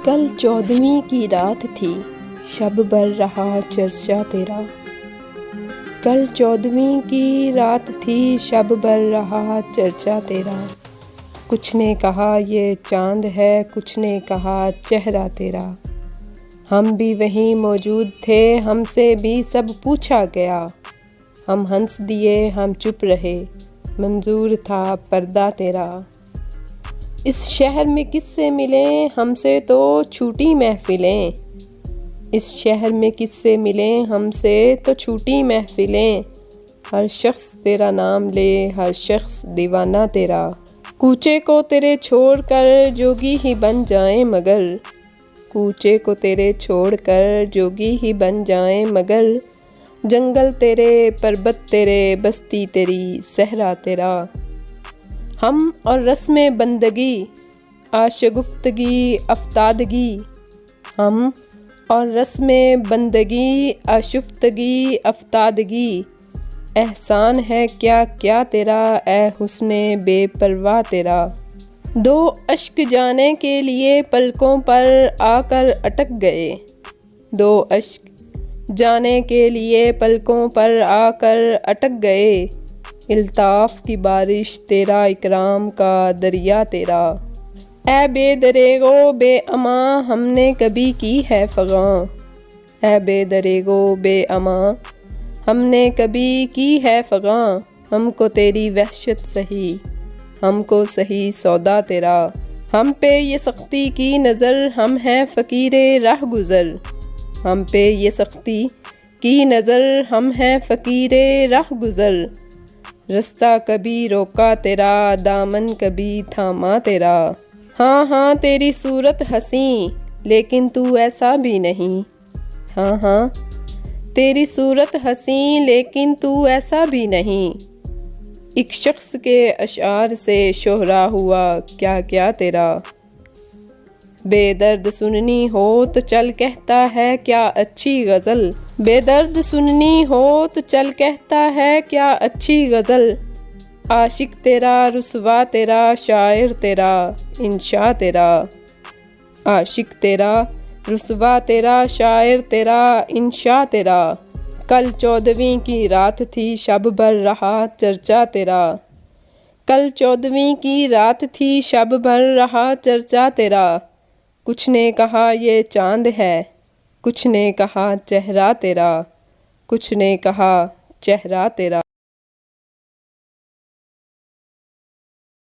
कल 14वीं की रात थी, शब भर रहा चर्चा तेरा। कल 14वीं की रात थी, शब भर रहा चर्चा तेरा। कुछ ने कहा ये चांद है, कुछ ने कहा चेहरा तेरा। हम भी वहीं मौजूद थे, हमसे भी सब पूछा गया। हम हंस दिए, हम चुप रहे, मंजूर था पर्दा तेरा। इस शहर में किससे मिले, हमसे तो छूटी महफिलें। इस शहर में किससे मिले, हमसे तो छूटी महफिलें। हर शख्स तेरा नाम ले, हर शख्स दीवाना तेरा। कूचे को तेरे छोड़ कर जोगी ही बन जाएं मगर। कूचे को तेरे छोड़ कर जोगी ही बन जाएं मगर। जंगल तेरे, पर्वत तेरे, बस्ती तेरी, सहरा तेरा। हम और रस्म बंदगी, आशगुफ्तगी अफ्तादगी। हम और रस्म बंदगी, आशुफ्तगी अफ्तादगी। एहसान है क्या क्या तेरा, ए हुस्ने बेपरवाह तेरा। दो अश्क जाने के लिए पलकों पर आकर अटक गए। दो अश्क जाने के लिए पलकों पर आकर अटक गए। इल्ताफ़ की बारिश तेरा, इकराम का दरिया तेरा। ए बेदरेगो बेअमा, हमने कभी की है फ़ग़ां। ए बेदरेगो बेअमा, हमने कभी की है फ़ग़ां। हमको तेरी वहशत सही, हमको सही सौदा तेरा। हम पे ये सख्ती की नज़र, हम हैं फ़कीरे राह गुज़र। हम पे ये सख्ती की नज़र, हम हैं फ़कीरे राह गुज़र। रास्ता कभी रोका तेरा, दामन कभी थामा तेरा। हाँ हाँ तेरी सूरत हंसी, लेकिन तू ऐसा भी नहीं। हाँ हाँ तेरी सूरत हंसी, लेकिन तू ऐसा भी नहीं। एक शख्स के अशार से शोहरा हुआ क्या क्या तेरा। बेदर्द सुननी हो तो चल कहता है क्या अच्छी गज़ल। बेदर्द सुननी हो तो चल कहता है क्या अच्छी गज़ल। आशिक तेरा, रुसवा तेरा, शायर तेरा, इंशा तेरा। आशिक तेरा, रुसवा तेरा, शायर तेरा, इंशा तेरा। कल 14वीं की रात थी, शब भर रहा चर्चा तेरा। कल 14वीं की रात थी, शब भर रहा चर्चा तेरा। कुछ ने कहा ये चांद है, कुछ ने कहा चेहरा तेरा। कुछ ने कहा चेहरा तेरा।